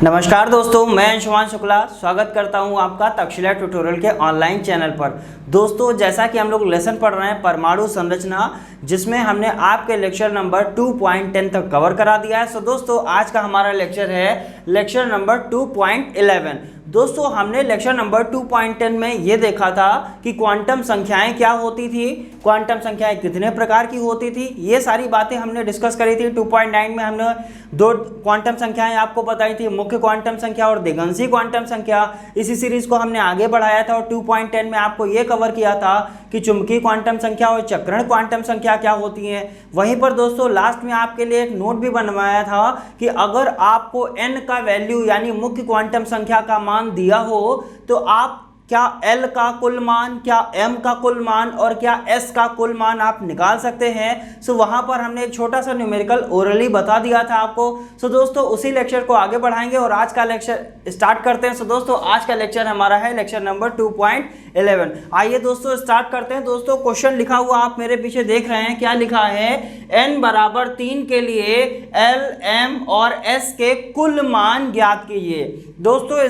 नमस्कार दोस्तों, मैं अंशुमान शुक्ला स्वागत करता हूं आपका तक्षशिला ट्यूटोरियल के ऑनलाइन चैनल पर। दोस्तों, जैसा कि हम लोग लेसन पढ़ रहे हैं परमाणु संरचना, जिसमें हमने आपके लेक्चर नंबर 2.10 तक कवर करा दिया है। दोस्तों, आज का हमारा लेक्चर है लेक्चर नंबर 2.11। दोस्तों, हमने लेक्चर नंबर 2.10 में ये देखा था कि क्वांटम संख्याएं क्या होती थी, क्वांटम संख्याएं कितने प्रकार की होती थी, ये सारी बातें हमने डिस्कस करी थी। 2.9 में हमने दो क्वांटम संख्याएं आपको बताई थी, मुख्य क्वांटम संख्या और दिगंशी क्वांटम संख्या। इसी सीरीज को हमने आगे बढ़ाया था और 2.10 में आपको ये कवर किया था कि चुंबकीय क्वांटम संख्या और चक्रण क्वांटम संख्या क्या होती है। वहीं पर दोस्तों लास्ट में आपके लिए एक नोट भी बनवाया था कि अगर आपको n का वैल्यू यानी मुख्य क्वांटम संख्या का मान दिया हो तो आप क्या L का कुल मान, क्या M का कुल मान और क्या S का कुल मान आप निकाल सकते हैं। वहां पर हमने एक छोटा सा न्यूमेरिकल ओरली बता दिया था आपको। दोस्तों उसी लेक्चर को आगे बढ़ाएंगे और आज का लेक्चर स्टार्ट करते हैं। दोस्तों आज का लेक्चर हमारा है लेक्चर नंबर 2.11। आइए दोस्तों स्टार्ट करते हैं। दोस्तों क्वेश्चन लिखा हुआ आप मेरे पीछे देख रहे हैं, क्या लिखा है, n बराबर 3 के लिए L, M और S के कुल मान ज्ञात कीजिए। दोस्तों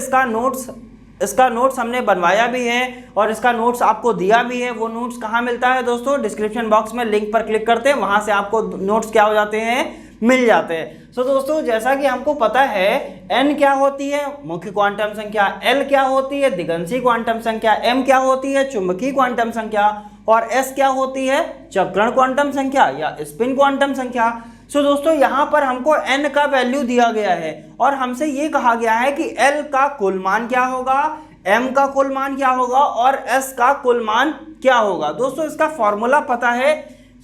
इसका नोट्स हमने बनवाया भी है और इसका नोट्स आपको दिया भी है। वो नोट्स कहाँ मिलता है दोस्तों, डिस्क्रिप्शन बॉक्स में लिंक पर क्लिक करते हैं, वहां से आपको नोट्स क्या हो जाते हैं, मिल जाते हैं। दोस्तों जैसा कि हमको पता है n क्या होती है, मुख्य क्वांटम संख्या, L क्या होती है, दिगंशी क्वांटम संख्या, M क्या होती है, चुंबकीय क्वांटम संख्या और S क्या होती है, चक्रण क्वांटम संख्या या स्पिन क्वांटम संख्या। दोस्तों यहाँ पर हमको n का वैल्यू दिया गया है और हमसे ये कहा गया है कि L का कुल मान क्या होगा, M का कुल मान क्या होगा और S का कुल मान क्या होगा। दोस्तों इसका फॉर्मूला पता है,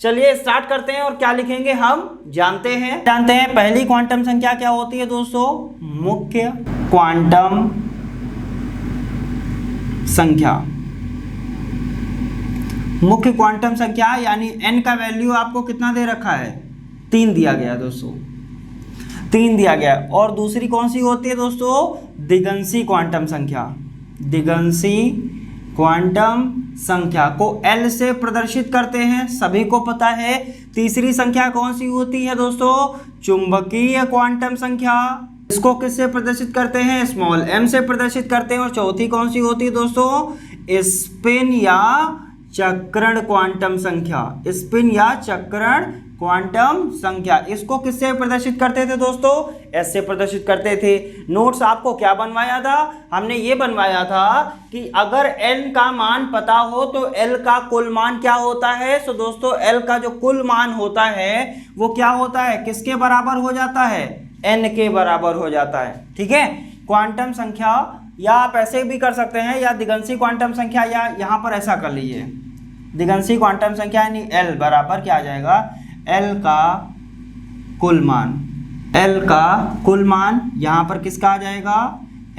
चलिए स्टार्ट करते हैं और क्या लिखेंगे हम जानते हैं। पहली क्वांटम संख्या क्या होती है दोस्तों, मुख्य क्वांटम संख्या। मुख्य क्वांटम संख्या यानी n का वैल्यू आपको कितना दे रखा है, 3 दिया गया दोस्तों, 3 दिया गया। और दूसरी कौन सी होती है दोस्तों, दिगंशी क्वांटम संख्या। दिगंशी क्वांटम संख्या को L से प्रदर्शित करते हैं, सभी को पता है। तीसरी संख्या कौन सी होती है दोस्तों, चुंबकीय क्वांटम संख्या। इसको किससे प्रदर्शित करते हैं, स्मॉल m से प्रदर्शित करते हैं। और चौथी कौन सी होती है दोस्तों, स्पिन या चक्रण क्वांटम संख्या। स्पिन या चक्रण क्वांटम संख्या, इसको किससे प्रदर्शित करते थे दोस्तों, S से प्रदर्शित करते थे। नोट्स आपको क्या बनवाया था, हमने ये बनवाया था कि अगर n का मान पता हो तो L का कुल मान क्या होता है। दोस्तों L का जो कुल मान होता है वो क्या होता है, किसके बराबर हो जाता है, n के बराबर हो जाता है। ठीक है, क्वांटम संख्या या आप ऐसे भी कर सकते हैं, या दिगंशी क्वांटम संख्या, या यहाँ पर ऐसा कर लीजिए, दिगंशी क्वांटम संख्या यानी L बराबर क्या आ जाएगा, L का कुल मान। L का कुल मान यहाँ पर किसका आ जाएगा,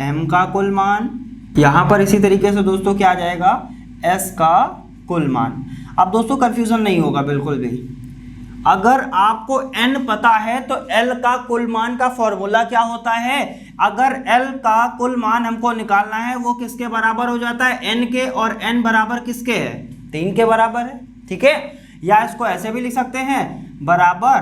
M का कुल मान। यहाँ पर इसी तरीके से दोस्तों क्या आ जाएगा, S का कुल मान। अब दोस्तों कंफ्यूजन नहीं होगा बिल्कुल भी, अगर आपको n पता है तो L का कुल मान का फॉर्मूला क्या होता है। अगर L का कुल मान हमको निकालना है वो किसके बराबर हो जाता है, n के, और n बराबर किसके है, 3 के बराबर है। ठीक है, या इसको ऐसे भी लिख सकते हैं, बराबर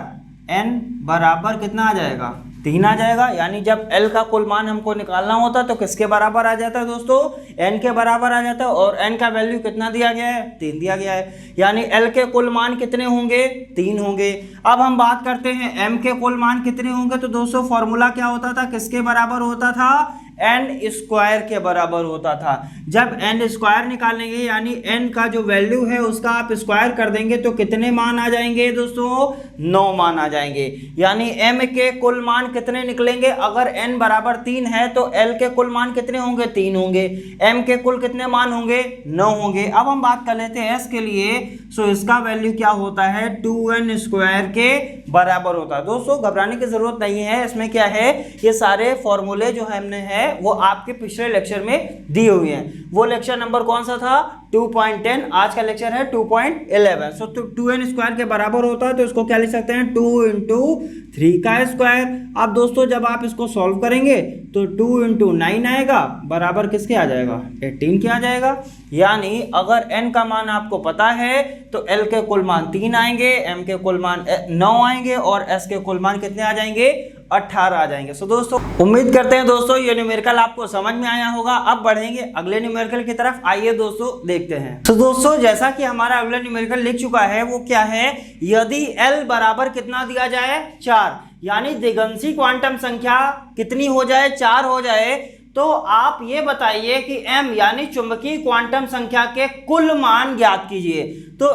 n बराबर कितना आ जाएगा, 3 आ जाएगा। यानी जब L का कुल मान हमको निकालना होता है तो किसके बराबर आ जाता है दोस्तों, n के बराबर आ जाता है। और n का वैल्यू कितना दिया गया है, 3 दिया गया है। यानी L के कुल मान कितने होंगे, 3 होंगे। अब हम बात करते हैं M के कुल मान कितने होंगे। तो दोस्तों फॉर्मूला क्या होता था, किसके बराबर होता था, n स्क्वायर के बराबर होता था। जब n स्क्वायर निकालेंगे यानी n का जो वैल्यू है उसका आप स्क्वायर कर देंगे तो कितने मान आ जाएंगे दोस्तों, 9 मान आ जाएंगे। यानी m के कुल मान कितने निकलेंगे, अगर n बराबर 3 है तो L के कुल मान कितने होंगे, 3 होंगे। m के कुल कितने मान होंगे, 9 होंगे। अब हम बात कर लेते हैं s के लिए। इसका वैल्यू क्या होता है, 2n स्क्वायर के बराबर होता है। दोस्तों घबराने की जरूरत नहीं है, इसमें क्या है, ये सारे फॉर्मूले जो हमने है वो आपके पिछले लेक्चर में दिए हुए हैं। वो लेक्चर नंबर कौन सा था, 2.10। आज का लेक्चर है 2.11। 2n स्क्वायर के बराबर होता है तो इसको क्या लिख सकते हैं, 2 इंटू 3 का स्क्वायर। अब दोस्तों जब आप इसको सॉल्व करेंगे तो 2 इंटू 9 आएगा, बराबर किसके आ जाएगा, 18 के आ जाएगा। यानी अगर n का मान आपको पता है तो l के कुल मान 3 आएंगे, m के कुल मान 9 आएंगे और s के कुल मान कितने आ जाएंगे, 18 आ जाएंगे। सो दोस्तों उम्मीद करते हैं दोस्तों ये न्यूमेरिकल आपको समझ में आया होगा। अब बढ़ेंगे अगले न्यूमेरिकल की तरफ, आइए दोस्तों देखते हैं। तो दोस्तों जैसा कि हमारा अगला न्यूमेरिकल लिख चुका है वो क्या है, यदि L बराबर कितना दिया जाए 4, यानी दिगंशी क्वांटम संख्या कितनी हो जाए 4 हो जाए, तो आप ये बताइए कि m यानी चुंबकीय क्वांटम संख्या के कुल मान ज्ञात कीजिए। तो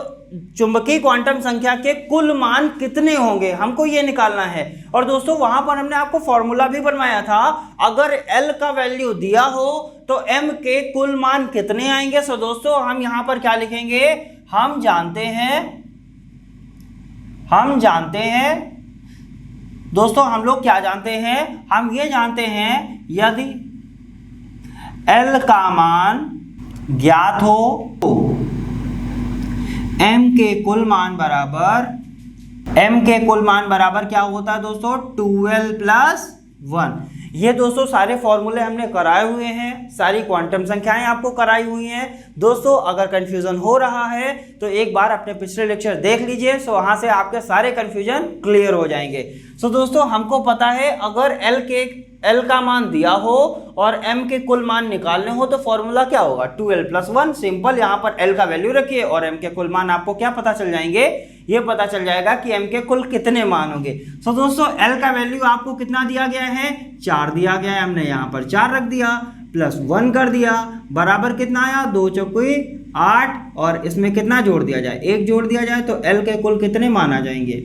चुंबकीय क्वांटम संख्या के कुल मान कितने होंगे हमको ये निकालना है। और दोस्तों वहां पर हमने आपको फॉर्मूला भी बनवाया था, अगर L का वैल्यू दिया हो तो m के कुल मान कितने आएंगे। सो दोस्तों हम यहां पर क्या लिखेंगे, हम जानते हैं दोस्तों, हम लोग क्या जानते हैं, हम ये जानते हैं यदि L का मान ज्ञात हो तो m के कुल मान बराबर क्या होता है दोस्तों, 2L + 1। ये दोस्तों सारे फॉर्मूले हमने कराए हुए हैं, सारी क्वांटम संख्याएं आपको कराई हुई हैं। दोस्तों अगर कंफ्यूजन हो रहा है तो एक बार अपने पिछले लेक्चर देख लीजिए, सो वहां से आपके सारे कंफ्यूजन क्लियर हो जाएंगे। सो दोस्तों हमको पता है अगर L का मान दिया हो और m के कुल मान निकालने हो तो फॉर्मूला क्या होगा, 2L + 1। सिंपल, यहाँ पर L का वैल्यू रखिए और m के कुल मान आपको क्या पता चल जाएंगे, ये पता चल जाएगा कि m के कुल कितने मान होंगे। सो दोस्तों L का वैल्यू आपको कितना दिया गया है, 4 दिया गया है, हमने यहाँ पर 4 रख दिया, +1 कर दिया, बराबर कितना आया, 2 चौकी 8, और इसमें कितना जोड़ दिया जाए, 1 जोड़ दिया जाए तो L के कुल कितने मान आ जाएंगे,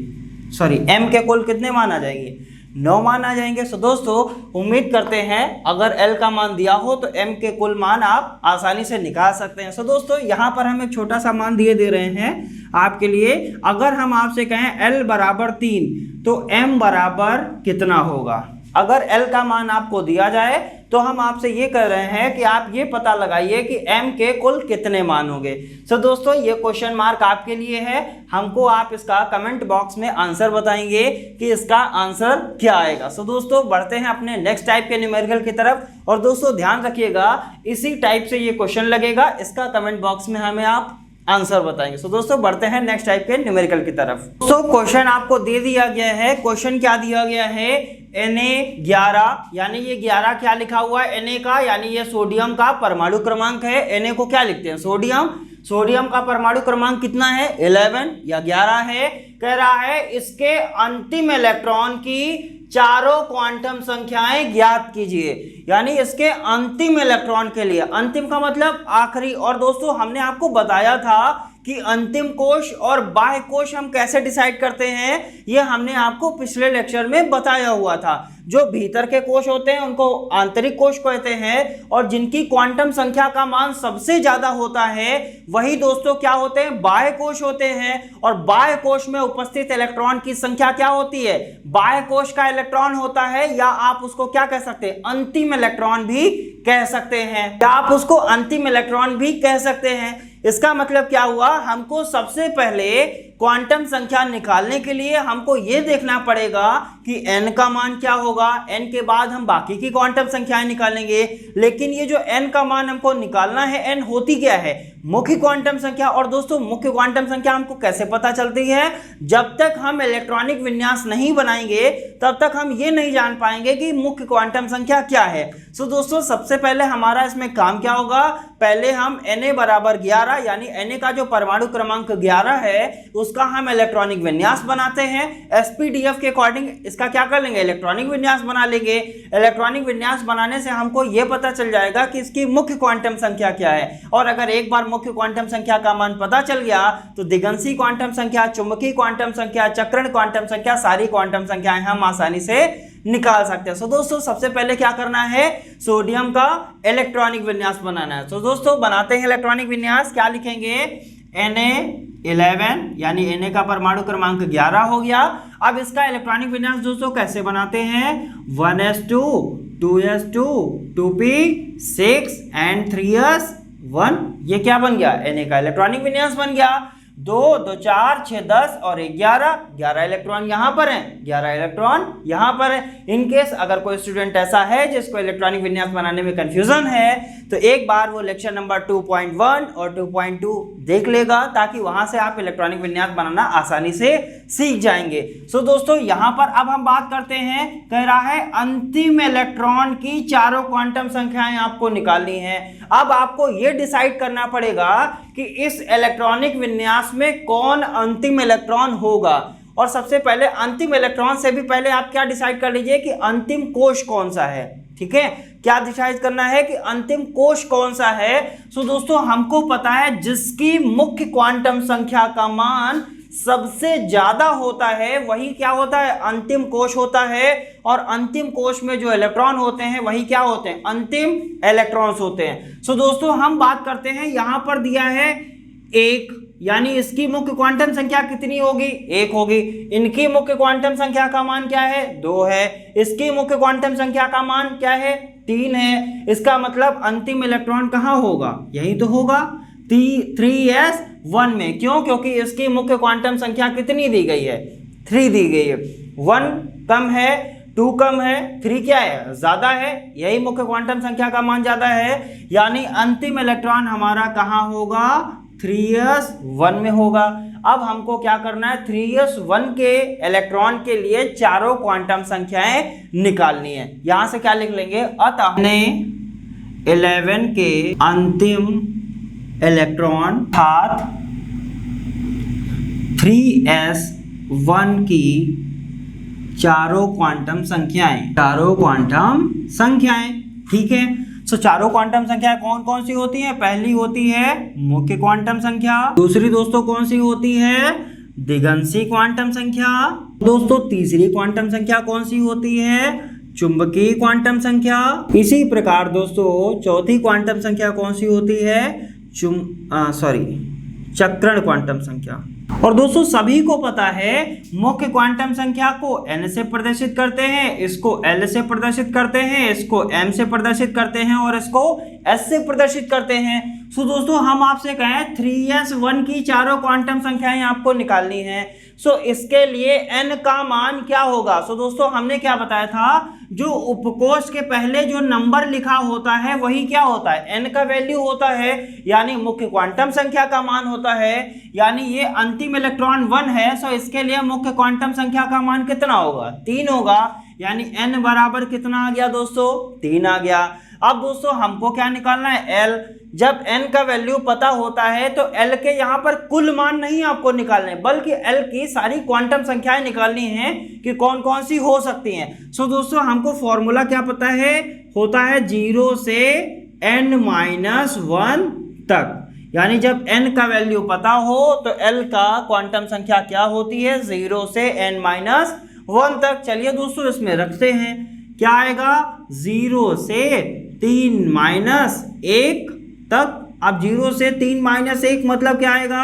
m के कुल कितने मान आ जाएंगे, 9 मान आ जाएंगे। सो दोस्तों उम्मीद करते हैं अगर L का मान दिया हो तो m के कुल मान आप आसानी से निकाल सकते हैं। सो दोस्तों यहाँ पर हम एक छोटा सा मान दिए दे रहे हैं आपके लिए, अगर हम आपसे कहें L बराबर 3 तो m बराबर कितना होगा। अगर L का मान आपको दिया जाए तो हम आपसे ये कह रहे हैं कि आप ये पता लगाइए कि m के कुल कितने मान होंगे। सो दोस्तों ये क्वेश्चन मार्क आपके लिए है, हमको आप इसका कमेंट बॉक्स में आंसर बताएंगे कि इसका आंसर क्या आएगा। सो दोस्तों बढ़ते हैं अपने नेक्स्ट टाइप के न्यूमेरिकल की तरफ, और दोस्तों ध्यान रखिएगा इसी टाइप से ये क्वेश्चन लगेगा, इसका कमेंट बॉक्स में हमें आप आंसर बताएंगे। सो दोस्तों बढ़ते हैं नेक्स्ट टाइप के न्यूमेरिकल की तरफ। तो क्वेश्चन आपको दे दिया गया है, क्वेश्चन क्या दिया गया है, Na11, यानी ये 11 क्या लिखा हुआ है, Na का, यानी ये सोडियम का परमाणु क्रमांक है। Na को क्या लिखते हैं, सोडियम का परमाणु क्रमांक कितना है, 11 या 11 है। कह रहा है इसके अंतिम इलेक्ट्रॉन की चारों क्वांटम संख्याएं ज्ञात कीजिए, यानी इसके अंतिम इलेक्ट्रॉन के लिए, अंतिम का मतलब आखिरी। और दोस्तों हमने आपको बताया था कि अंतिम कोश और बाह्य कोश हम कैसे डिसाइड करते हैं, ये हमने आपको पिछले लेक्चर में बताया हुआ था। जो भीतर के कोश होते हैं उनको आंतरिक कोश कहते हैं, और जिनकी क्वांटम संख्या का मान सबसे ज्यादा होता है वही दोस्तों क्या होते हैं, बाह्य कोश होते हैं। और बाह्य कोश में उपस्थित इलेक्ट्रॉन की संख्या क्या होती है, बाह्य कोश का इलेक्ट्रॉन होता है, या आप उसको क्या कह सकते हैं, अंतिम इलेक्ट्रॉन भी कह सकते हैं, या आप उसको अंतिम इलेक्ट्रॉन भी कह सकते हैं। इसका मतलब क्या हुआ, हमको सबसे पहले क्वांटम संख्या निकालने के लिए हमको ये देखना पड़ेगा कि n का मान क्या होगा, n के बाद हम बाकी की क्वांटम संख्याएं निकालेंगे। लेकिन ये जो n का मान हमको निकालना है, n होती क्या है, मुख्य क्वांटम संख्या। और दोस्तों मुख्य क्वांटम संख्या हमको कैसे पता चलती है, जब तक हम इलेक्ट्रॉनिक विन्यास नहीं बनाएंगे तब तक हम ये नहीं जान पाएंगे कि मुख्य क्वांटम संख्या क्या है। सो दोस्तों सबसे पहले हमारा इसमें काम क्या होगा, पहले हम Na बराबर 11, यानी Na का जो परमाणु क्रमांक 11 है उसका हम इलेक्ट्रॉनिक विन्यास बनाते हैं। SPDF के अकॉर्डिंग इसका क्या कर लेंगे, इलेक्ट्रॉनिक विन्यास बना लेंगे। इलेक्ट्रॉनिक विन्यास बनाने से हमको ये पता चल जाएगा कि इसकी मुख्य क्वांटम संख्या क्या है। और अगर एक बार मुख्य क्वांटम संख्या का मान पता चल गया तो दिगंशी क्वांटम संख्या, चुंबकीय क्वांटम संख्या, चक्रण क्वांटम संख्या, सारी क्वांटम संख्याएं हम आसानी से निकाल सकते हैं। सो दोस्तों सबसे पहले क्या करना है, सोडियम का इलेक्ट्रॉनिक विन्यास बनाना है। सो दोस्तों बनाते हैं इलेक्ट्रॉनिक विन्यास, क्या लिखेंगे, Na11, यानी Na का परमाणु क्रमांक 11 हो गया। अब इसका इलेक्ट्रॉनिक विन्यास दोस्तों कैसे बनाते हैं, 1s2 2s2 2p6 and 3s1, ये क्या बन गया, Na का इलेक्ट्रॉनिक विन्यास बन गया। 2 2 4 6 10 और 11 इलेक्ट्रॉन यहाँ पर हैं, 11 इलेक्ट्रॉन यहाँ पर है। इन केस अगर कोई स्टूडेंट ऐसा है जिसको इलेक्ट्रॉनिक विन्यास बनाने में कंफ्यूजन है तो एक बार वो लेक्चर नंबर 2.1 और 2.2 देख लेगा, ताकि वहां से आप इलेक्ट्रॉनिक विन्यास बनाना आसानी से सीख जाएंगे। सो दोस्तों यहाँ पर अब हम बात करते हैं, कह रहा है अंतिम इलेक्ट्रॉन की चारों क्वांटम संख्याएं आपको निकालनी है। अब आपको ये डिसाइड करना पड़ेगा कि इस इलेक्ट्रॉनिक विन्यास में कौन अंतिम इलेक्ट्रॉन होगा। और सबसे पहले अंतिम इलेक्ट्रॉन से भी पहले आप क्या डिसाइड कर लीजिए कि अंतिम कोश कौन सा है। ठीक है, क्या डिसाइड करना है कि अंतिम कोश कौन सा है। सो दोस्तों हमको पता है जिसकी मुख्य क्वांटम संख्या का मान सबसे ज्यादा होता है वही क्या होता है, अंतिम कोश होता है। और अंतिम कोश में जो इलेक्ट्रॉन होते हैं वही क्या होते हैं, अंतिम इलेक्ट्रॉन्स होते हैं। सो दोस्तों हम बात करते हैं, यहां पर दिया है 1, यानी इसकी मुख्य क्वांटम संख्या कितनी होगी, 1 होगी। इनकी मुख्य क्वांटम संख्या का मान क्या है, 2 है। इसकी मुख्य क्वांटम संख्या का मान क्या है, 3 है। इसका मतलब अंतिम इलेक्ट्रॉन कहाँ होगा, यही तो होगा 3s1 में। क्यों, क्योंकि इसकी मुख्य क्वांटम संख्या कितनी दी गई है, 3 दी गई है। 1 कम है, 2 कम है, 3 क्या है, ज्यादा है। यही मुख्य क्वांटम संख्या का मान ज्यादा है, यानी अंतिम इलेक्ट्रॉन हमारा कहाँ होगा, 3s1 में होगा। अब हमको क्या करना है, 3s1 के इलेक्ट्रॉन के लिए चारों क्वांटम संख्याएं निकालनी है। यहां से क्या लिख लेंगे, अतः हमने 11 के अंतिम इलेक्ट्रॉन अर्थात 3s1 की चारों क्वांटम संख्याएं, ठीक है। सो चारों क्वांटम संख्या कौन कौन सी होती है, पहली होती है मुख्य क्वांटम संख्या, दूसरी दोस्तों कौन सी होती है, दिगंशी क्वांटम संख्या। दोस्तों तीसरी क्वांटम संख्या कौन सी होती है, चुंबकीय क्वांटम संख्या। इसी प्रकार दोस्तों चौथी क्वांटम संख्या कौन सी होती है, चक्रण क्वांटम संख्या। और दोस्तों सभी को पता है मुख्य क्वांटम संख्या को n से प्रदर्शित करते हैं, इसको l से प्रदर्शित करते हैं, इसको m से प्रदर्शित करते हैं और इसको s से प्रदर्शित करते हैं। सो दोस्तों हम आपसे कहें 3s1 की चारों क्वांटम संख्याएं आपको निकालनी है। सो इसके लिए n का मान क्या होगा। सो दोस्तों हमने क्या बताया था, जो उपकोष के पहले जो नंबर लिखा होता है वही क्या होता है, n का वैल्यू होता है, यानी मुख्य क्वांटम संख्या का मान होता है। यानी ये अंतिम इलेक्ट्रॉन 1 है, सो इसके लिए मुख्य क्वांटम संख्या का मान कितना होगा, 3 होगा। यानी n बराबर कितना आ गया दोस्तों, 3 आ गया। अब दोस्तों हमको क्या निकालना है, l। जब n का वैल्यू पता होता है तो l के यहाँ पर कुल मान नहीं आपको निकालने, बल्कि l की सारी क्वांटम संख्याएं निकालनी है कि कौन कौन सी हो सकती हैं। सो दोस्तों हमको फॉर्मूला क्या पता है, होता है 0 से n-1 तक। यानी जब n का वैल्यू पता हो तो l का क्वांटम संख्या क्या होती है, 0 से n-1 तक। चलिए दोस्तों इसमें रखते हैं, क्या आएगा, 0 से 3-1 तक। अब 0 से 3-1 मतलब क्या आएगा,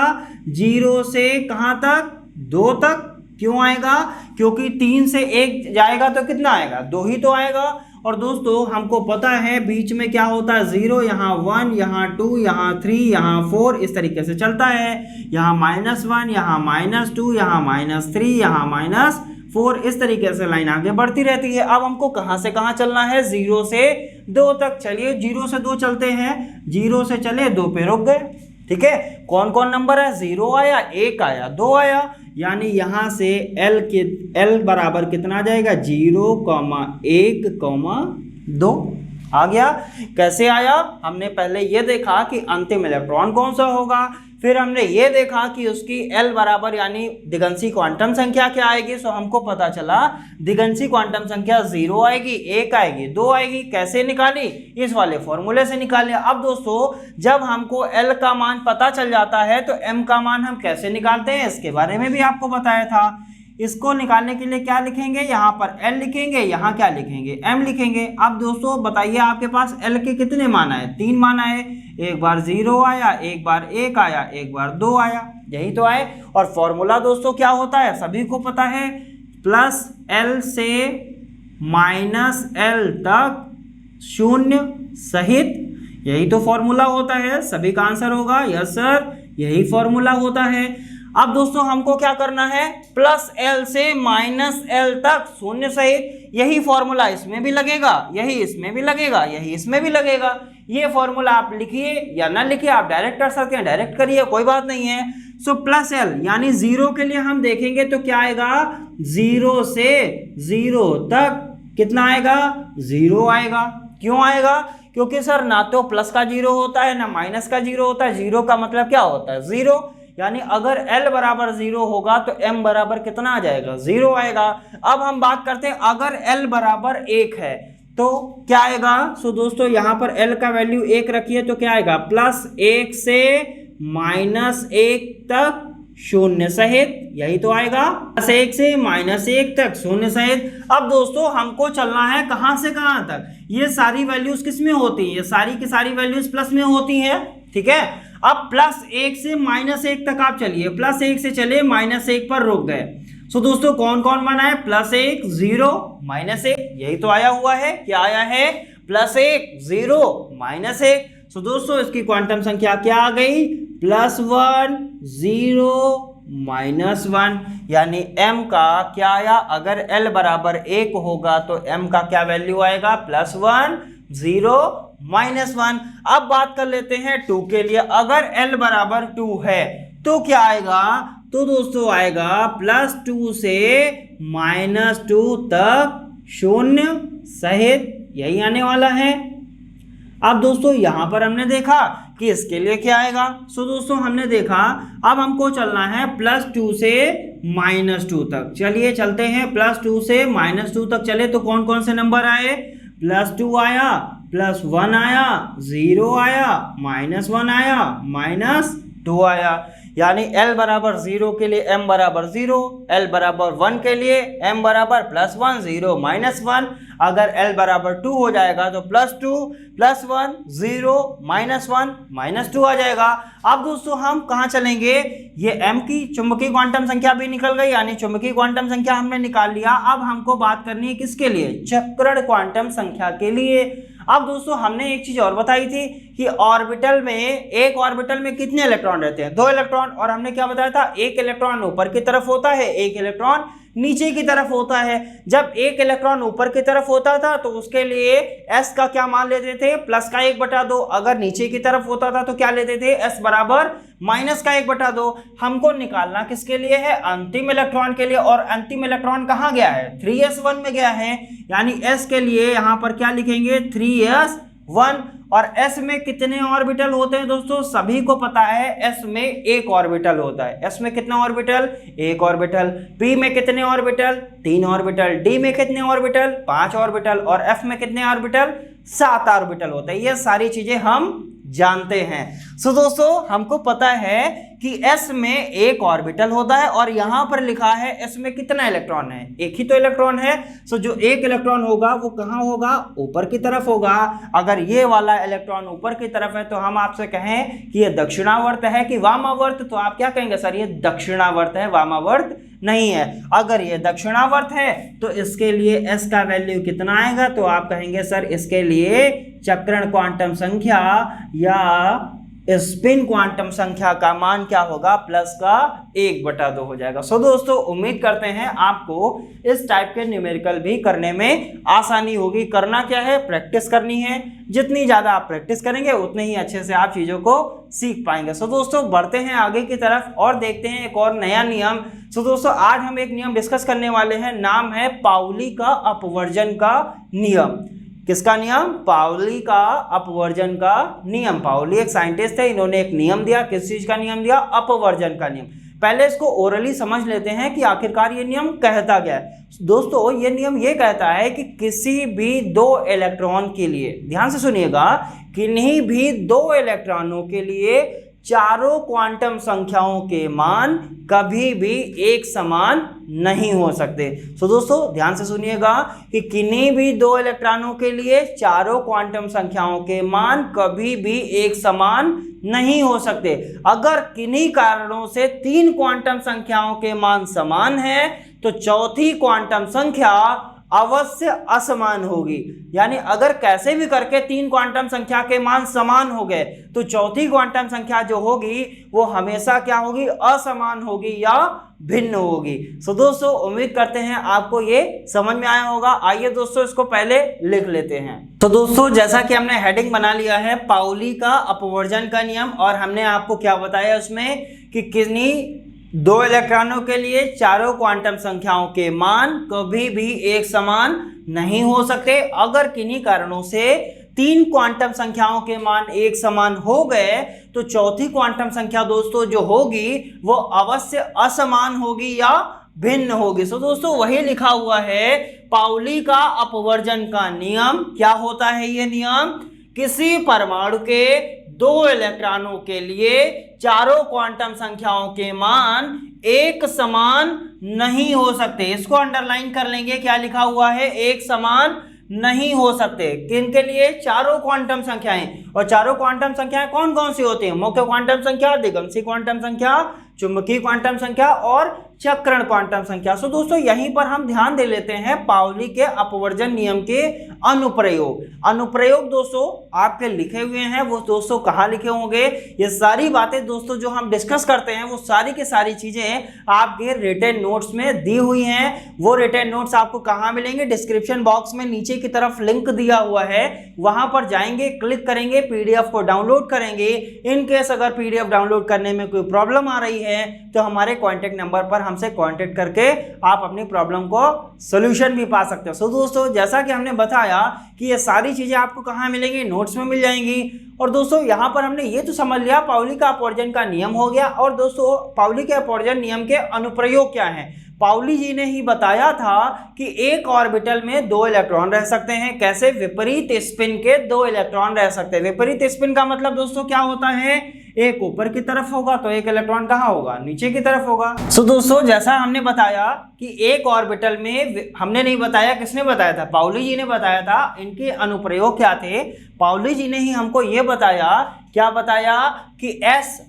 0 से कहां तक, 2 तक। क्यों आएगा, क्योंकि 3 से 1 जाएगा तो कितना आएगा, 2 ही तो आएगा। और दोस्तों हमको पता है बीच में क्या होता है, 0, यहाँ 1, यहाँ 2, यहाँ 3, यहाँ 4, इस तरीके से चलता है। यहाँ -1, यहाँ -2, यहाँ -3, यहाँ -4, इस तरीके से लाइन आगे बढ़ती रहती है। अब हमको कहाँ से कहाँ चलना है, 0 से 2 तक। चलिए 0 से 2 चलते हैं, 0 से चले 2 पे रुक गए। ठीक है, कौन कौन नंबर है, 0 आया, 1 आया, 2 आया। यानी यहां से L बराबर कितना आ जाएगा, 0, 1, 2 आ गया। कैसे आया, हमने पहले ये देखा कि अंतिम इलेक्ट्रॉन कौन सा होगा, फिर हमने ये देखा कि उसकी L बराबर यानी दिगंशी क्वांटम संख्या क्या आएगी। सो हमको पता चला दिगंशी क्वांटम संख्या 0 आएगी, 1 आएगी, 2 आएगी। कैसे निकाली, इस वाले फॉर्मूले से निकाली। अब दोस्तों जब हमको L का मान पता चल जाता है तो M का मान हम कैसे निकालते हैं, इसके बारे में भी आपको बताया था। इसको निकालने के लिए क्या लिखेंगे, यहाँ पर L लिखेंगे, यहाँ क्या लिखेंगे, M लिखेंगे। अब दोस्तों बताइए आपके पास L के कितने मान आए, 3 मान आए। एक बार 0 आया, एक बार 1 आया, एक बार 2 आया, यही तो आए। और फॉर्मूला दोस्तों क्या होता है, सभी को पता है, +L से -L तक 0 सहित, यही तो फॉर्मूला होता है। सभी का आंसर होगा यस सर, यही फॉर्मूला होता है। अब दोस्तों हमको क्या करना है, प्लस एल से माइनस एल तक शून्य सहित, यही फॉर्मूला इसमें भी लगेगा, यही इसमें भी लगेगा, यही इसमें भी लगेगा। ये फॉर्मूला आप लिखिए या ना लिखिए, आप डायरेक्ट कर सकते हैं, डायरेक्ट करिए, कोई बात नहीं है। सो प्लस एल यानी जीरो के लिए हम देखेंगे तो क्या आएगा, जीरो से जीरो तक कितना आएगा, जीरो आएगा। क्यों आएगा, क्योंकि सर ना तो प्लस का जीरो होता है ना माइनस का जीरो होता है, जीरो का मतलब क्या होता है, जीरो। यानी अगर L बराबर जीरो होगा तो M बराबर कितना आ जाएगा, जीरो आएगा। अब हम बात करते हैं अगर L बराबर 1 है तो क्या आएगा। सो दोस्तों यहाँ पर L का वैल्यू 1 रखिए तो क्या आएगा, प्लस 1 से माइनस 1 तक शून्य सहित, यही तो आएगा, प्लस 1 से माइनस 1 तक शून्य सहित। अब दोस्तों हमको चलना है कहां से कहां तक, ये सारी वैल्यूज किस में होती है, ये सारी की सारी वैल्यूज प्लस में होती हैं, ठीक है। अब प्लस 1 से माइनस 1 तक आप चलिए, प्लस 1 से चले माइनस 1 पर रुक गए। सो दोस्तों कौन कौन बना है, प्लस 1 0 माइनस 1, यही तो आया हुआ है, क्या आया है, प्लस 1 0 माइनस 1। सो दोस्तों इसकी क्वांटम संख्या क्या आ गई, प्लस 1 0 माइनस 1। यानी m का क्या आया, अगर l बराबर 1 होगा तो m का क्या वैल्यू आएगा, प्लस 1 0 माइनस 1। अब बात कर लेते हैं 2 के लिए, अगर l बराबर 2 है तो क्या आएगा, तो दोस्तों आएगा प्लस 2 से माइनस 2 तक शून्य सहित, यही आने वाला है। अब दोस्तों यहां पर हमने देखा कि इसके लिए क्या आएगा। सो दोस्तों हमने देखा अब हमको चलना है प्लस 2 से माइनस 2 तक, चलिए चलते हैं। प्लस 2 से माइनस 2 तक चले तो कौन कौन से नंबर आए, प्लस 2 आया, प्लस 1 आया, 0 आया, माइनस 1 आया, माइनस 2 आया। यानी L बराबर 0 के लिए M बराबर 0, L बराबर 1 के लिए M बराबर प्लस 1 0 माइनस 1। अगर L बराबर 2 हो जाएगा तो प्लस 2 प्लस 1 0 माइनस 1 माइनस 2 आ जाएगा। अब दोस्तों हम कहाँ चलेंगे, ये M की चुंबकीय क्वांटम संख्या भी निकल गई, यानी चुंबकीय क्वांटम संख्या हमने निकाल लिया। अब हमको बात करनी है किसके लिए, चक्रण क्वांटम संख्या के लिए। अब दोस्तों हमने एक चीज और बताई थी कि ऑर्बिटल में, एक ऑर्बिटल में कितने इलेक्ट्रॉन रहते हैं, 2 इलेक्ट्रॉन। और हमने क्या बताया था, एक इलेक्ट्रॉन ऊपर की तरफ होता है, एक इलेक्ट्रॉन नीचे की तरफ होता है। जब एक इलेक्ट्रॉन ऊपर की तरफ होता था तो उसके लिए s का क्या मान लेते थे, प्लस का 1/2। अगर नीचे की तरफ होता था तो क्या लेते थे, s बराबर माइनस का 1/2। हमको निकालना किसके लिए है, अंतिम इलेक्ट्रॉन के लिए। और अंतिम इलेक्ट्रॉन कहाँ गया है, 3s1 में गया है। यानी s के लिए यहाँ पर क्या लिखेंगे, 3s1। और s में कितने ऑर्बिटल होते हैं दोस्तों, सभी को पता है s में एक ऑर्बिटल होता है। s में कितना ऑर्बिटल, एक ऑर्बिटल। p में कितने ऑर्बिटल, 3 ऑर्बिटल। d में कितने ऑर्बिटल, 5 ऑर्बिटल। और f में कितने ऑर्बिटल, 7 ऑर्बिटल होते हैं। ये सारी चीजें हम जानते हैं। सो दोस्तों हमको पता है कि s में एक ऑर्बिटल होता है और यहां पर लिखा है s में कितना इलेक्ट्रॉन है, एक ही तो इलेक्ट्रॉन है। सो जो एक इलेक्ट्रॉन होगा वो कहां होगा, ऊपर की तरफ होगा। अगर ये वाला इलेक्ट्रॉन ऊपर की तरफ है तो हम आपसे कहें कि ये दक्षिणावर्त है कि वामावर्त, तो आप क्या कहेंगे, सर ये दक्षिणावर्त है, वामावर्त नहीं है। अगर ये दक्षिणावर्त है तो इसके लिए s का वैल्यू कितना आएगा, तो आप कहेंगे सर इसके लिए चक्रण क्वांटम संख्या या स्पिन क्वांटम संख्या का मान क्या होगा, प्लस का 1/2 हो जाएगा। सो दोस्तों उम्मीद करते हैं आपको इस टाइप के न्यूमेरिकल भी करने में आसानी होगी। करना क्या है, प्रैक्टिस करनी है। जितनी ज़्यादा आप प्रैक्टिस करेंगे उतने ही अच्छे से आप चीज़ों को सीख पाएंगे। सो दोस्तों बढ़ते हैं आगे की तरफ और देखते हैं एक और नया नियम। सो दोस्तों आज हम एक नियम डिस्कस करने वाले हैं, नाम है पाउली का अपवर्जन का नियम। किसका नियम, पाउली का अपवर्जन का नियम। पाउली एक साइंटिस्ट है, इन्होंने एक नियम दिया। किस चीज का नियम दिया, अपवर्जन का नियम। पहले इसको ओरली समझ लेते हैं कि आखिरकार ये नियम कहता क्या है। दोस्तों ये नियम ये कहता है कि किसी भी 2 इलेक्ट्रॉन के लिए, ध्यान से सुनिएगा, किन्हीं भी 2 इलेक्ट्रॉनों के लिए चारों क्वांटम संख्याओं के मान कभी भी एक समान नहीं हो सकते। सो दोस्तों ध्यान से सुनिएगा कि किन्हीं भी 2 इलेक्ट्रॉनों के लिए चारों क्वांटम संख्याओं के मान कभी भी एक समान नहीं हो सकते। अगर किन्हीं कारणों से 3 क्वांटम संख्याओं के मान समान है तो चौथी क्वांटम संख्या अवश्य असमान होगी। यानी अगर कैसे भी करके तीन क्वांटम संख्या के मान समान हो गए तो चौथी क्वांटम संख्या जो होगी वो हमेशा क्या होगी, असमान होगी या भिन्न होगी। सो दोस्तों उम्मीद करते हैं आपको ये समझ में आया होगा। आइए दोस्तों इसको पहले लिख लेते हैं। तो दोस्तों जैसा कि हमने हेडिंग बना लिया है पाउली का अपवर्जन का नियम, और हमने आपको क्या बताया उसमें कि किन्हीं दो इलेक्ट्रॉनों के लिए चारों क्वांटम संख्याओं के मान कभी भी एक समान नहीं हो सकते। अगर किन्हीं कारणों से तीन क्वांटम संख्याओं के मान एक समान हो गए तो चौथी क्वांटम संख्या दोस्तों जो होगी वो अवश्य असमान होगी या भिन्न होगी। सो दोस्तों वही लिखा हुआ है पाउली का अपवर्जन का नियम। क्या होता है ये नियम? किसी परमाणु के दो इलेक्ट्रॉनों के लिए चारों क्वांटम संख्याओं के मान एक समान नहीं हो सकते। इसको अंडरलाइन कर लेंगे, क्या लिखा हुआ है, एक समान नहीं हो सकते। किनके लिए? चारों क्वांटम संख्याएं। और चारों क्वांटम संख्याएं कौन कौन सी होती हैं? मुख्य क्वांटम संख्या, दिगंशी क्वांटम संख्या, चुंबकीय क्वांटम संख्या और चक्रण क्वांटम संख्या। सो दोस्तों यहीं पर हम ध्यान दे लेते हैं पाउली के अपवर्जन नियम के अनुप्रयोग। अनुप्रयोग दोस्तों आपके लिखे हुए हैं, वो दोस्तों कहाँ लिखे होंगे? ये सारी बातें दोस्तों जो हम डिस्कस करते हैं वो सारी की सारी चीजें आपके रिटन नोट्स में दी हुई हैं। वो रिटन नोट्स आपको कहाँ मिलेंगे? डिस्क्रिप्शन बॉक्स में नीचे की तरफ लिंक दिया हुआ है, वहां पर जाएंगे, क्लिक करेंगे, पीडीएफ को डाउनलोड करेंगे। इन केस अगर पीडीएफ डाउनलोड करने में कोई प्रॉब्लम आ रही है तो हमारे कॉन्टेक्ट नंबर पर हमसे कांटेक्ट करके आप अपनी प्रॉब्लम को सॉल्यूशन भी पा सकते हो। सो दोस्तों जैसा कि हमने बताया कि ये सारी चीजें आपको कहाँ मिलेंगी? नोट्स में मिल जाएंगी। और दोस्तों यहाँ पर हमने ये तो समझ लिया पाउली का अपवर्जन का नियम हो गया। और दोस्तों पाउली के अपवर्जन नियम के अनुप्रयोग क्या है? पाउली जी ने ही बताया था कि एक ऑर्बिटल में दो इलेक्ट्रॉन रह सकते हैं। कैसे? विपरीत स्पिन के दो इलेक्ट्रॉन रह सकते हैं। विपरीत स्पिन का मतलब दोस्तों क्या होता है? एक ऊपर की तरफ होगा तो एक इलेक्ट्रॉन कहाँ होगा? नीचे की तरफ होगा। सो दोस्तों जैसा हमने बताया कि एक ऑर्बिटल में, हमने नहीं बताया, किसने बताया था? पाउली जी ने बताया था। इनके अनुप्रयोग क्या थे? पाउली जी ने ही हमको ये बताया, क्या बताया कि एस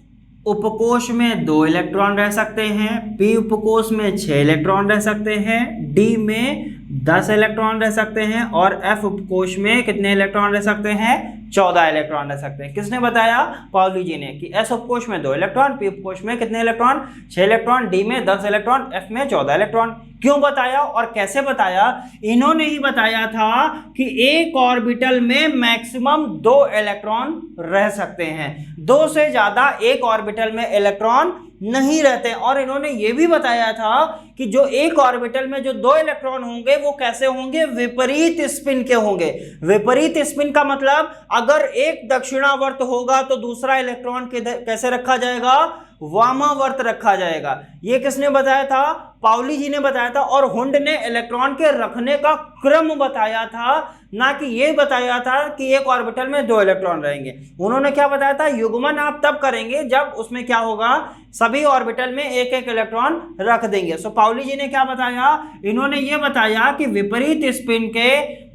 उपकोष में दो इलेक्ट्रॉन रह सकते हैं, पी उपकोष में 6 इलेक्ट्रॉन रह सकते हैं, डी में 10 इलेक्ट्रॉन रह सकते हैं और एफ उपकोष में कितने इलेक्ट्रॉन रह सकते हैं? 14 इलेक्ट्रॉन रह सकते हैं। किसने बताया? पाउली जी ने, कि एस उपकोष में 2 इलेक्ट्रॉन, पी उपकोष में कितने इलेक्ट्रॉन? 6 इलेक्ट्रॉन, डी में 10 इलेक्ट्रॉन, एफ में 14 इलेक्ट्रॉन। क्यों बताया और कैसे बताया? इन्होंने ही बताया था कि एक ऑर्बिटल में मैक्सिमम 2 इलेक्ट्रॉन रह सकते हैं, 2 से ज्यादा एक ऑर्बिटल में इलेक्ट्रॉन नहीं रहते। और इन्होंने ये भी बताया था कि जो एक ऑर्बिटल में जो 2 इलेक्ट्रॉन होंगे वो कैसे होंगे? विपरीत स्पिन के होंगे। विपरीत स्पिन का मतलब अगर एक दक्षिणावर्त होगा तो दूसरा इलेक्ट्रॉन कैसे रखा जाएगा? वामावर्त रखा जाएगा। ये किसने बताया था? पाउली जी ने बताया था। और हुंड ने इलेक्ट्रॉन के रखने का क्रम बताया था, ना कि ये बताया था कि एक ऑर्बिटल में 2 इलेक्ट्रॉन रहेंगे। उन्होंने क्या बताया था? युग्मन आप तब करेंगे जब उसमें क्या होगा? सभी ऑर्बिटल में एक एक इलेक्ट्रॉन रख देंगे। सो पाउली जी ने क्या बताया? इन्होंने ये बताया कि विपरीत स्पिन के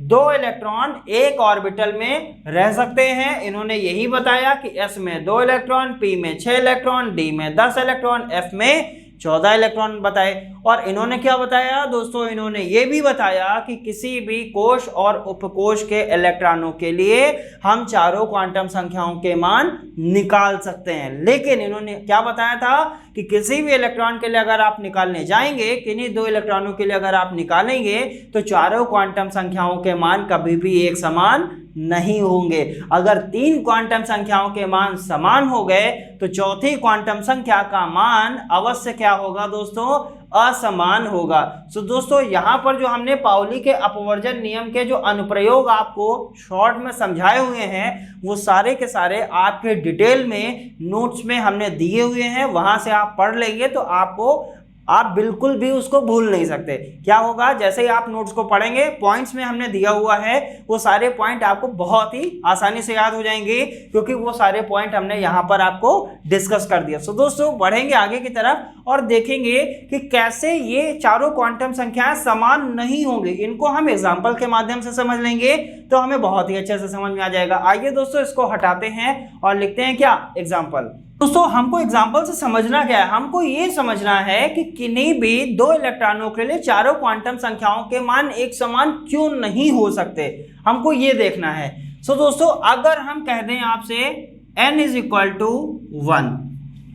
2 इलेक्ट्रॉन एक ऑर्बिटल में रह सकते हैं। इन्होंने यही बताया कि एस में 2 इलेक्ट्रॉन, पी में 6 इलेक्ट्रॉन, डी में 10 इलेक्ट्रॉन, एफ में 14 इलेक्ट्रॉन बताए। और इन्होंने क्या बताया दोस्तों? इन्होंने ये भी बताया कि किसी भी कोश और उपकोश के इलेक्ट्रॉनों के लिए हम चारों क्वांटम संख्याओं के मान निकाल सकते हैं। लेकिन इन्होंने क्या बताया था कि किसी भी इलेक्ट्रॉन के लिए अगर आप निकालने जाएंगे, किन्हीं 2 इलेक्ट्रॉनों के लिए अगर आप निकालेंगे तो चारों क्वांटम संख्याओं के मान कभी भी एक समान नहीं होंगे। अगर 3 क्वांटम संख्याओं के मान समान हो गए तो चौथी क्वांटम संख्या का मान अवश्य क्या होगा दोस्तों? असमान होगा। सो दोस्तों यहाँ पर जो हमने पाउली के अपवर्जन नियम के जो अनुप्रयोग आपको शॉर्ट में समझाए हुए हैं वो सारे के सारे आपके डिटेल में नोट्स में हमने दिए हुए हैं। वहां से आप पढ़ लेंगे तो आप बिल्कुल भी उसको भूल नहीं सकते। क्या होगा? जैसे ही आप नोट्स को पढ़ेंगे, पॉइंट्स में हमने दिया हुआ है, वो सारे पॉइंट आपको बहुत ही आसानी से याद हो जाएंगे, क्योंकि वो सारे पॉइंट हमने यहाँ पर आपको डिस्कस कर दिया। सो दोस्तों बढ़ेंगे आगे की तरफ और देखेंगे कि कैसे ये चारों क्वांटम संख्याएं समान नहीं होंगी। इनको हम एग्जाम्पल के माध्यम से समझ लेंगे तो हमें बहुत ही अच्छे से समझ में आ जाएगा। आइए दोस्तों इसको हटाते हैं और लिखते हैं क्या? एग्जाम्पल। दोस्तों हमको एग्जांपल से समझना क्या है, हमको ये समझना है कि किन्हीं भी दो इलेक्ट्रॉनों के लिए चारों क्वांटम संख्याओं के मान एक समान क्यों नहीं हो सकते, हमको ये देखना है। सो दोस्तों अगर हम कह दें आपसे n इज इक्वल टू 1,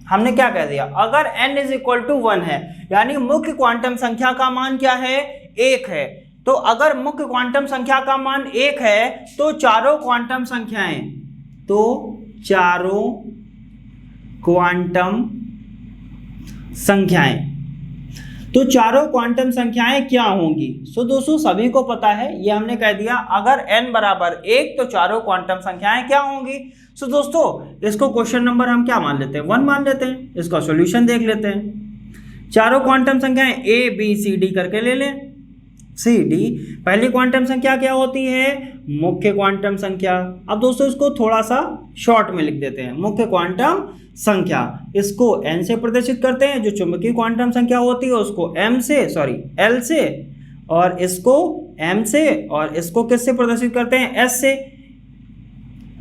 हमने क्या कह दिया, अगर n इज इक्वल टू 1 है यानी मुख्य क्वांटम संख्या का मान क्या है, 1 है। तो अगर मुख्य क्वांटम संख्या का मान 1 है तो चारों क्वांटम संख्याएं, तो चारों क्वांटम संख्याएं, तो चारों क्वांटम संख्याएं क्या होंगी। सो दोस्तों सभी को पता है, ये हमने कह दिया अगर n बराबर 1 तो चारों क्वांटम संख्याएं क्या होंगी। सो दोस्तों इसको क्वेश्चन नंबर हम क्या मान लेते हैं, 1 मान लेते हैं। इसका सॉल्यूशन देख लेते हैं। चारों क्वांटम संख्याएं a b c d करके ले लें। सी डी पहली क्वांटम संख्या क्या होती है, मुख्य क्वांटम संख्या। अब दोस्तों इसको थोड़ा सा शॉर्ट में लिख देते हैं, मुख्य क्वांटम संख्या। इसको n से प्रदर्शित करते हैं, जो चुंबकीय क्वांटम संख्या होती है उसको m से, l से, और इसको m से, और इसको किससे प्रदर्शित करते हैं, s से।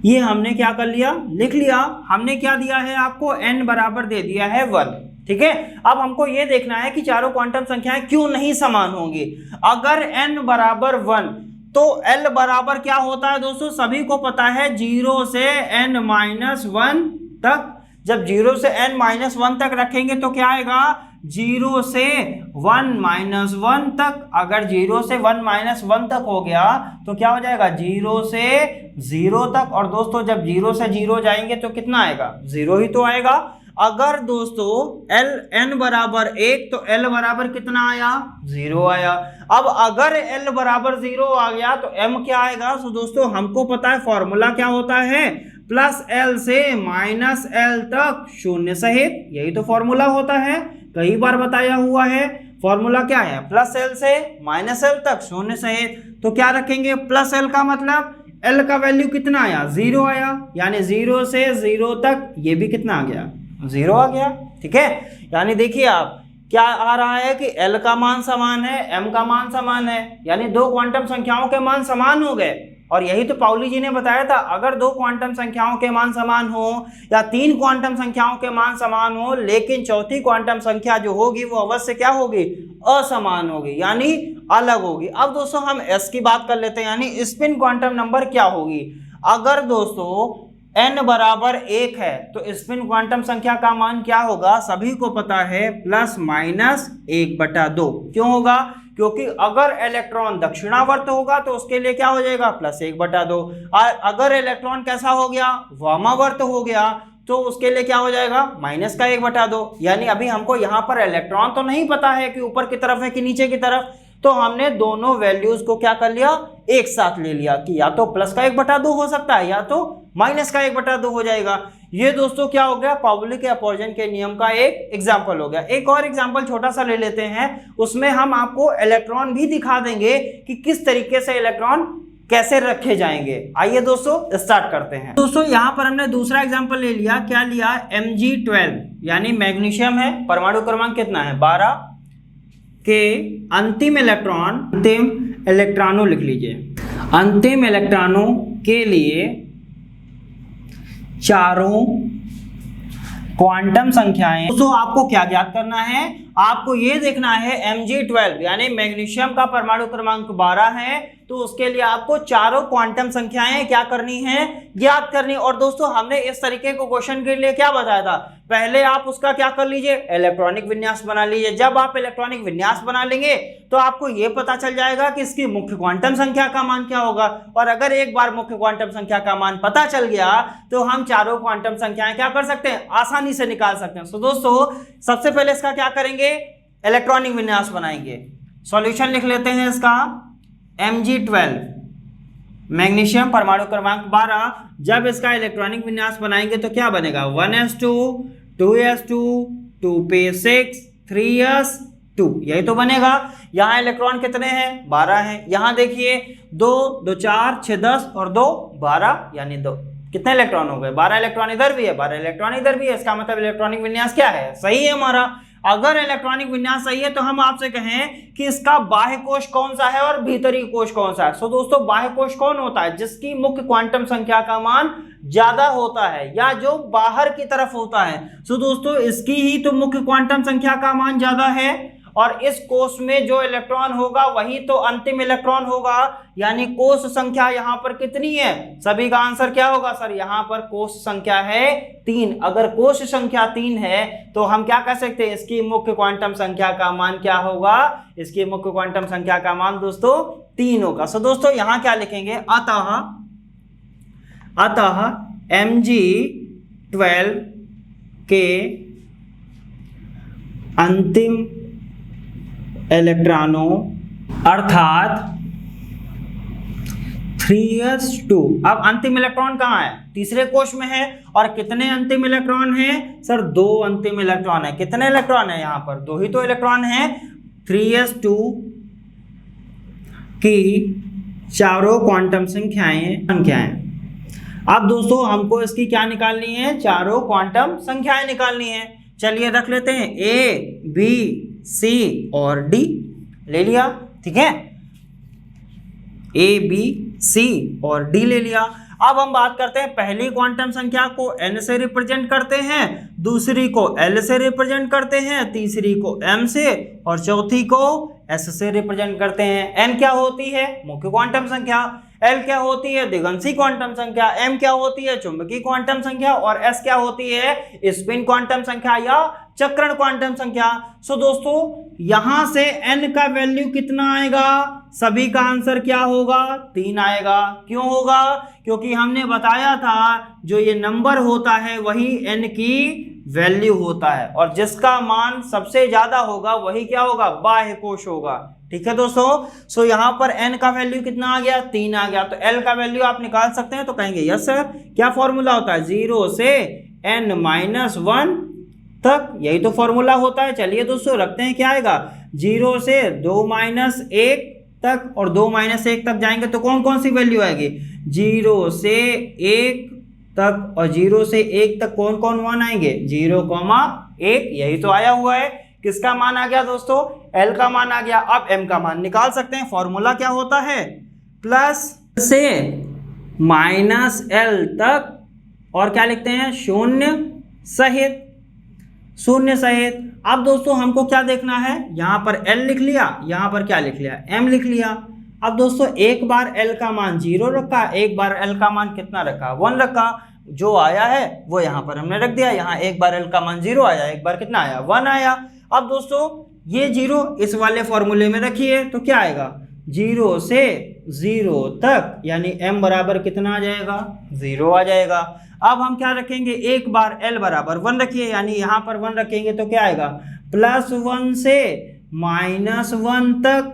ये हमने क्या कर लिया, लिख लिया। हमने क्या दिया है आपको, n बराबर दे दिया है 1, ठीक है। अब हमको ये देखना है कि चारों क्वांटम संख्याएं क्यों नहीं समान होंगी। अगर n बराबर 1 तो l बराबर क्या होता है दोस्तों, सभी को पता है 0 से n-1 तक। जब 0 से n-1 तक रखेंगे तो क्या आएगा, 0 से 1-1 तक। अगर 0 से 1-1 तक हो गया तो क्या हो जाएगा, 0 से 0 तक। और दोस्तों जब 0 से 0 जाएंगे तो कितना आएगा, 0 ही तो आएगा। अगर दोस्तों n बराबर 1 तो l बराबर कितना आया, 0 आया। अब अगर l बराबर 0 आ गया तो m क्या आएगा। तो दोस्तों हमको पता है फॉर्मूला क्या होता है, प्लस l से माइनस l तक शून्य सहित, यही तो फॉर्मूला होता है, कई बार बताया हुआ है। फॉर्मूला क्या है, प्लस l से माइनस l तक शून्य सहित। तो क्या रखेंगे, प्लस l का मतलब l का वैल्यू कितना आया, 0 आया, यानी 0 से 0 तक ये भी कितना आ गया, 0 आ गया, ठीक है। यानी देखिए आप क्या आ रहा है कि l का मान समान है, m का मान समान है, यानी दो क्वांटम संख्याओं के मान समान हो गए। और यही तो पाउली जी ने बताया था, अगर दो क्वांटम संख्याओं के मान समान हो या तीन क्वांटम संख्याओं के मान समान हो, लेकिन चौथी क्वांटम संख्या जो होगी वो अवश्य क्या होगी, असमान होगी, यानी अलग होगी। अब दोस्तों हम s की बात कर लेते हैं, यानी स्पिन क्वांटम नंबर क्या होगी। अगर दोस्तों n बराबर 1 है तो स्पिन क्वांटम संख्या का मान क्या होगा, सभी को पता है +-1/2। क्यों होगा, क्योंकि अगर इलेक्ट्रॉन दक्षिणावर्त होगा तो उसके लिए क्या हो जाएगा, +1/2। और अगर इलेक्ट्रॉन कैसा हो गया, वामावर्त हो गया तो उसके लिए क्या हो जाएगा, -1/2। यानी अभी हमको यहाँ पर इलेक्ट्रॉन तो नहीं पता है कि ऊपर की तरफ है कि नीचे की तरफ, तो हमने दोनों वैल्यूज को क्या कर लिया, एक साथ ले लिया कि या तो +1/2 हो सकता है या तो -1/2 हो जाएगा। ये दोस्तों क्या हो गया, पाउली के अपवर्जन के नियम का एक एग्जाम्पल हो गया। एक और एग्जाम्पल छोटा सा ले लेते हैं, उसमें हम आपको इलेक्ट्रॉन भी दिखा देंगे कि किस तरीके से इलेक्ट्रॉन कैसे रखे जाएंगे। आइए दोस्तों स्टार्ट करते हैं। दोस्तों यहाँ पर हमने दूसरा एग्जाम्पल ले लिया, क्या लिया, Mg12 यानी मैग्नीशियम है, परमाणु क्रमांक कितना है, 12 के अंतिम इलेक्ट्रॉनों लिख लीजिए, अंतिम इलेक्ट्रॉनों के लिए चारों क्वांटम संख्याएं। दोस्तों आपको क्या ज्ञात करना है, आपको ये देखना है Mg12 यानी मैग्नीशियम का परमाणु क्रमांक 12 है, तो उसके लिए आपको चारों क्वांटम संख्याएं क्या करनी है, ज्ञात करनी। और दोस्तों हमने इस तरीके को क्वेश्चन के लिए क्या बताया था, पहले आप उसका क्या कर लीजिए, इलेक्ट्रॉनिक विन्यास बना लीजिए। जब आप इलेक्ट्रॉनिक विन्यास बना लेंगे तो आपको ये पता चल जाएगा कि इसकी मुख्य क्वांटम संख्या का मान क्या होगा। और अगर एक बार मुख्य क्वांटम संख्या का मान पता चल गया तो हम चारों क्वांटम संख्याएं क्या कर सकते हैं, आसानी से निकाल सकते हैं। तो दोस्तों सबसे पहले इसका क्या करेंगे, इलेक्ट्रॉनिक विन्यास बनाएंगे। सॉल्यूशन लिख लेते हैं इसका, Mg12 मैग्नीशियम परमाणु क्रमांक 12, जब इसका इलेक्ट्रॉनिक विन्यास बनाएंगे तो क्या बनेगा, 1s2 2s2 2p6 3s2, यही तो बनेगा। यहाँ इलेक्ट्रॉन कितने हैं, 12 हैं। यहाँ देखिए 2 2 4 6 10 और 2 12, यानी 2 कितने इलेक्ट्रॉन हो गए, 12 इलेक्ट्रॉन इधर भी है, 12 इलेक्ट्रॉन इधर भी है। इसका मतलब इलेक्ट्रॉनिक विन्यास क्या है, सही है हमारा। अगर इलेक्ट्रॉनिक विन्यास सही है तो हम आपसे कहें कि इसका बाह्य कोश कौन सा है और भीतरी कोश कौन सा है। सो दोस्तों बाह्य कोश कौन होता है? जिसकी मुख्य क्वांटम संख्या का मान ज्यादा होता है या जो बाहर की तरफ होता है। सो दोस्तों इसकी ही तो मुख्य क्वांटम संख्या का मान ज्यादा है और इस कोश में जो इलेक्ट्रॉन होगा वही तो अंतिम इलेक्ट्रॉन होगा, यानी कोश संख्या यहाँ पर कितनी है? सभी का आंसर क्या होगा सर? यहाँ पर कोश संख्या है 3। अगर कोश संख्या 3 है तो हम क्या कह सकते हैं? इसकी मुख्य क्वांटम संख्या का मान क्या होगा? इसकी मुख्य क्वांटम संख्या का मान दोस्तों 3 होगा। सो दोस्तों यहाँ क्या लिखेंगे? अतः Mg12 के अंतिम इलेक्ट्रॉनों अर्थात 3s2। अब अंतिम इलेक्ट्रॉन कहाँ है? तीसरे कोश में है। और कितने अंतिम इलेक्ट्रॉन हैं सर? 2 अंतिम इलेक्ट्रॉन है। कितने इलेक्ट्रॉन है यहाँ पर? 2 ही तो इलेक्ट्रॉन है। 3s2 की चारों क्वांटम संख्याएं। अब दोस्तों हमको इसकी क्या निकालनी है? चारों क्वांटम संख्याएं निकालनी है। चलिए रख लेते हैं A, B, C और D ले लिया। ठीक है, A, B, C और D ले लिया। अब हम बात करते हैं पहली क्वांटम संख्या को N से रिप्रेजेंट करते हैं, दूसरी को L से रिप्रेजेंट करते हैं, तीसरी को M से और चौथी को S से रिप्रेजेंट करते हैं। N क्या होती है? मुख्य क्वांटम संख्या। L क्या होती है? दिगंसी क्वांटम संख्या। M क्या होती है? चुंबकीय क्वांटम संख्या। और S क्या होती है? स्पिन क्वांटम संख्या या चक्रण क्वांटम संख्या। सो दोस्तों यहां से N का वैल्यू कितना आएगा? सभी का आंसर क्या होगा? 3 आएगा। क्यों होगा? क्योंकि हमने बताया था जो ये नंबर होता है वही N की वैल्यू होता है और जिसका मान सबसे ज्यादा होगा वही क्या होगा? बाह्य कोश होगा। ठीक है दोस्तों, सो यहाँ पर N का वैल्यू कितना आ गया? 3 आ गया। तो L का वैल्यू आप निकाल सकते हैं। तो कहेंगे यस सर। क्या फॉर्मूला होता है? 0 से N-1 तक, यही तो फॉर्मूला होता है। चलिए दोस्तों रखते हैं, क्या आएगा? 0 से 2-1 तक और 2-1 तक जाएंगे तो कौन कौन सी वैल्यू आएगी? 0 से 1 तक और 0 से 1 तक कौन कौन मान आएंगे? 0,1, यही तो आया हुआ है। किसका मान आ गया दोस्तों? L का मान आ गया। अब M का मान निकाल सकते हैं। फॉर्मूला क्या होता है? प्लस से -L तक और क्या लिखते हैं? शून्य सहित। अब दोस्तों हमको क्या देखना है? यहाँ पर L लिख लिया, यहाँ पर क्या लिख लिया? M लिख लिया। अब दोस्तों एक बार L का मान 0 रखा, एक बार L का मान कितना रखा? 1 रखा। जो आया है वो यहाँ पर हमने रख दिया। यहाँ एक बार L का मान 0 आया, एक बार कितना आया? 1 आया। अब दोस्तों ये 0 इस वाले फॉर्मूले में रखिए तो क्या आएगा? 0 से 0 तक, यानी M बराबर कितना आ जाएगा? 0 आ जाएगा। अब हम क्या रखेंगे? एक बार L बराबर 1 रखिए, यानी यहाँ पर 1 रखेंगे तो क्या आएगा? +1 से -1 तक,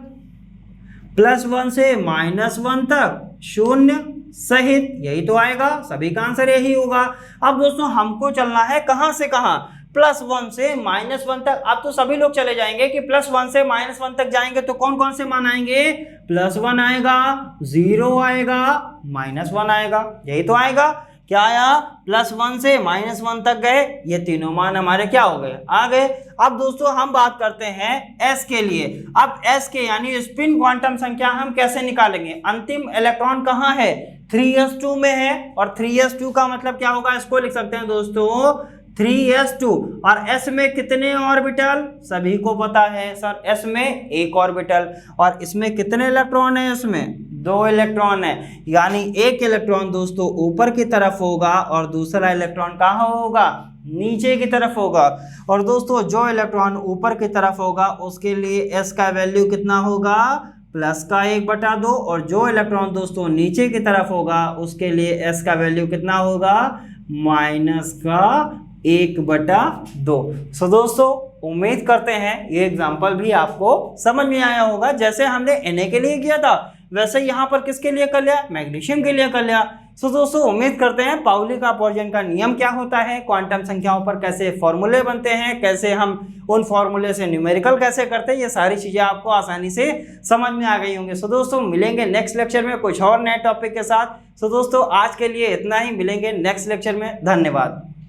+1 से -1 तक शून्य सहित, यही तो आएगा। सभी का आंसर यही होगा। अब दोस्तों हमको चलना है कहां से कहां? +1 से -1 तक। अब तो सभी लोग चले जाएंगे कि +1 से -1 तक जाएंगे तो कौन कौन से मान आएंगे? +1 आएगा, 0 आएगा, -1 आएगा, यही तो आएगा। क्या आया? +1 से -1 तक गए, ये तीनों मान हमारे क्या हो गए? आ गए। अब दोस्तों हम बात करते हैं S के लिए। अब S के यानी स्पिन क्वांटम संख्या हम कैसे निकालेंगे? अंतिम इलेक्ट्रॉन कहाँ है? 3s2 में है और 3s2 का मतलब क्या होगा? इसको लिख सकते हैं दोस्तों 3s2। और S में कितने ऑर्बिटल? सभी को पता है सर, S में 1 ऑर्बिटल। और इसमें कितने इलेक्ट्रॉन है? इसमें 2 इलेक्ट्रॉन है, यानी एक इलेक्ट्रॉन दोस्तों ऊपर की तरफ होगा और दूसरा इलेक्ट्रॉन कहाँ होगा? नीचे की तरफ होगा। और दोस्तों जो इलेक्ट्रॉन ऊपर की तरफ होगा उसके लिए S का वैल्यू कितना होगा? +1/2। और जो इलेक्ट्रॉन दोस्तों नीचे की तरफ होगा उसके लिए S का वैल्यू कितना होगा? -1/2। सो दोस्तों उम्मीद करते हैं ये एग्जाम्पल भी आपको समझ में आया होगा। जैसे हमने Na के लिए किया था वैसे यहाँ पर किसके लिए कर लिया? मैग्नीशियम के लिए कर लिया। सो दोस्तों उम्मीद करते हैं पाउली का अपवर्जन का नियम क्या होता है, क्वांटम संख्याओं पर कैसे फॉर्मूले बनते हैं, कैसे हम उन फॉर्मूले से न्यूमेरिकल कैसे करते हैं, ये सारी चीज़ें आपको आसानी से समझ में आ गई होंगी। सो दोस्तों मिलेंगे नेक्स्ट लेक्चर में कुछ और नए टॉपिक के साथ। सो दोस्तों आज के लिए इतना ही, मिलेंगे नेक्स्ट लेक्चर में। धन्यवाद।